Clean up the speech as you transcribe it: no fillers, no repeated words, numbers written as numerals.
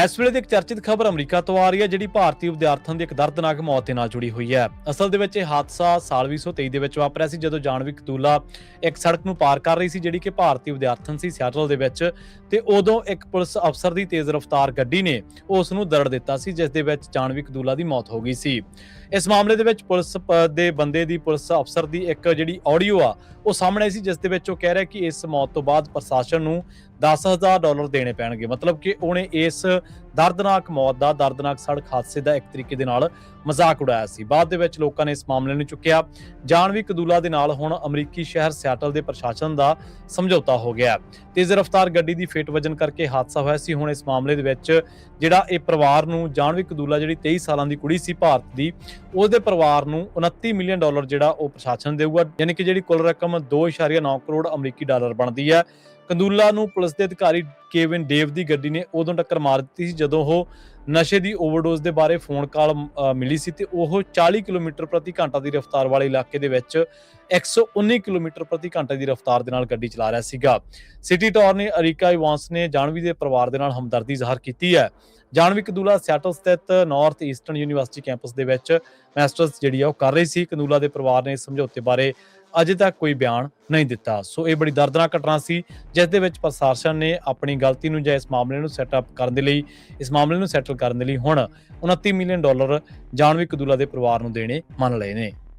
ਇਸ ਵੇਲੇ ਦੀ ਇੱਕ ਚਰਚਿਤ ਖਬਰ ਅਮਰੀਕਾ ਤੋਂ ਆ ਰਹੀ ਹੈ, ਜਿਹੜੀ ਭਾਰਤੀ ਵਿਦਿਆਰਥਣ ਦੀ ਇੱਕ ਦਰਦਨਾਕ ਮੌਤ ਦੇ ਨਾਲ ਜੁੜੀ ਹੋਈ ਹੈ। ਅਸਲ ਦੇ ਵਿੱਚ ਇਹ ਹਾਦਸਾ ਸਾਲ 2023 ਦੇ ਵਿੱਚ ਵਾਪਰਿਆ ਸੀ, ਜਦੋਂ ਜਾਨਵੀ ਕਤੂਲਾ ਇੱਕ ਸੜਕ ਨੂੰ ਪਾਰ ਕਰ ਰਹੀ ਸੀ, ਜਿਹੜੀ ਕਿ ਭਾਰਤੀ ਵਿਦਿਆਰਥਣ ਸੀ ਸਿਆਟਲ ਦੇ ਵਿੱਚ, ਤੇ ਉਦੋਂ ਇੱਕ ਪੁਲਿਸ ਅਫਸਰ ਦੀ ਤੇਜ਼ ਰਫ਼ਤਾਰ ਗੱਡੀ ਨੇ ਉਸ ਨੂੰ ਦਰੜ ਦਿੱਤਾ ਸੀ, ਜਿਸ ਦੇ ਵਿੱਚ ਜਾਨਵੀ ਕਤੂਲਾ ਦੀ ਮੌਤ ਹੋ ਗਈ ਸੀ। ਇਸ ਮਾਮਲੇ ਦੇ ਵਿੱਚ ਪੁਲਿਸ ਦੇ ਬੰਦੇ ਦੀ ਪੁਲਿਸ ਅਫਸਰ ਦੀ ਇੱਕ ਜਿਹੜੀ ਆਡੀਓ ਆ ਉਹ ਸਾਹਮਣੇ ਆਈ ਸੀ, ਜਿਸ ਦੇ ਵਿੱਚ ਉਹ ਕਹਿ ਰਿਹਾ ਕਿ ਇਸ ਮੌਤ ਤੋਂ ਬਾਅਦ ਪ੍ਰਸ਼ਾਸਨ ਨੂੰ $10,000 ਦੇਣੇ ਪੈਣਗੇ। ਮਤਲਬ ਕਿ ਉਹਨੇ ਇਸ ਦਰਦਨਾਕ ਮੌਤ ਦਾ, ਦਰਦਨਾਕ ਸੜਕ ਹਾਦਸੇ ਦਾ ਇੱਕ ਤਰੀਕੇ ਦੇ ਨਾਲ ਮਜ਼ਾਕ ਉਡਾਇਆ ਸੀ। ਬਾਅਦ ਦੇ ਵਿੱਚ ਲੋਕਾਂ ਨੇ ਇਸ ਮਾਮਲੇ ਨੂੰ ਚੁੱਕਿਆ। ਜਾਨਵੀ ਕਤੂਲਾ ਦੇ ਨਾਲ ਹੁਣ ਅਮਰੀਕੀ ਸ਼ਹਿਰ ਸਿਆਟਲ ਦੇ ਪ੍ਰਸ਼ਾਸਨ ਦਾ ਸਮਝੌਤਾ ਹੋ ਗਿਆ। ਤੇਜ਼ ਰਫ਼ਤਾਰ ਗੱਡੀ ਦੀ ਫੇਟ ਵੱਜਣ ਕਰਕੇ ਹਾਦਸਾ ਹੋਇਆ ਸੀ। ਹੁਣ ਇਸ ਮਾਮਲੇ ਦੇ ਵਿੱਚ ਜਿਹੜਾ ਇਹ ਪਰਿਵਾਰ ਨੂੰ, ਜਾਨਵੀ ਕਤੂਲਾ ਜਿਹੜੀ 23 ਸਾਲਾਂ ਦੀ ਕੁੜੀ ਸੀ ਭਾਰਤ ਦੀ, ਉਹਦੇ ਪਰਿਵਾਰ ਨੂੰ $29 ਮਿਲੀਅਨ ਜਿਹੜਾ ਉਹ ਪ੍ਰਸ਼ਾਸਨ ਦੇਊਗਾ, ਯਾਨੀ ਕਿ ਜਿਹੜੀ ਕੁੱਲ ਰਕਮ 2.9 ਕਰੋੜ ਅਮਰੀਕੀ ਡਾਲਰ ਬਣਦੀ ਹੈ। ਕਤੂਲਾ ਨੂੰ ਪੁਲਿਸ ਦੇ ਅਧਿਕਾਰੀ ਕੇਵਿਨ ਡੇਵ ਦੀ ਗੱਡੀ ਨੇ ਉਦੋਂ ਟੱਕਰ ਮਾਰ ਦਿੱਤੀ ਸੀ, ਜਦੋਂ ਉਹ ਨਸ਼ੇ ਦੀ ਓਵਰਡੋਜ਼ ਦੇ ਬਾਰੇ ਫੋਨ ਕਾਲ ਮਿਲੀ ਸੀ, ਤੇ ਉਹ 40 ਕਿਲੋਮੀਟਰ ਪ੍ਰਤੀ ਘੰਟਾ ਦੀ ਰਫ਼ਤਾਰ ਵਾਲੇ ਇਲਾਕੇ ਦੇ ਵਿੱਚ 119 ਕਿਲੋਮੀਟਰ ਪ੍ਰਤੀ ਘੰਟੇ ਦੀ ਰਫ਼ਤਾਰ ਦੇ ਨਾਲ ਗੱਡੀ ਚਲਾ ਰਿਹਾ ਸੀਗਾ। ਸਿਟੀ ਅਟਾਰਨੀ ਅਰੀਕਾ ਇਵਾਂਸ ਨੇ ਜਾਨਵੀ ਦੇ ਪਰਿਵਾਰ ਦੇ ਨਾਲ ਹਮਦਰਦੀ ਜ਼ਾਹਰ ਕੀਤੀ ਹੈ। ਜਾਨਵੀ ਕਤੂਲਾ ਸਿਆਟਲ ਸਥਿਤ ਨਾਰਥ ਈਸਟਰਨ ਯੂਨੀਵਰਸਿਟੀ ਕੈਂਪਸ ਦੇ ਵਿੱਚ ਮਾਸਟਰਸ ਜਿਹੜੀ ਆ ਉਹ ਕਰ ਰਹੀ ਸੀ। ਕਤੂਲਾ ਦੇ ਪਰਿਵਾਰ ਨੇ ਇਸ ਸਮਝੌਤੇ ਬਾਰੇ ਅਜੇ ਤੱਕ ਕੋਈ ਬਿਆਨ ਨਹੀਂ ਦਿੱਤਾ। ਸੋ ਇਹ ਬੜੀ ਦਰਦਨਾਕ ਘਟਨਾ ਸੀ, ਜਿਸ ਦੇ ਵਿੱਚ ਪ੍ਰਸ਼ਾਸਨ ਨੇ ਆਪਣੀ ਗਲਤੀ ਨੂੰ ਜਾਂ ਇਸ ਮਾਮਲੇ ਨੂੰ ਸੈਟਅਪ ਕਰਨ ਦੇ ਲਈ, ਇਸ ਮਾਮਲੇ ਨੂੰ ਸੈਟਲ ਕਰਨ ਦੇ ਲਈ ਹੁਣ $29 ਮਿਲੀਅਨ ਜਾਨਵੀ ਕਤੂਲਾ ਦੇ ਪਰਿਵਾਰ ਨੂੰ ਦੇਣੇ ਮੰਨ ਲਏ ਨੇ।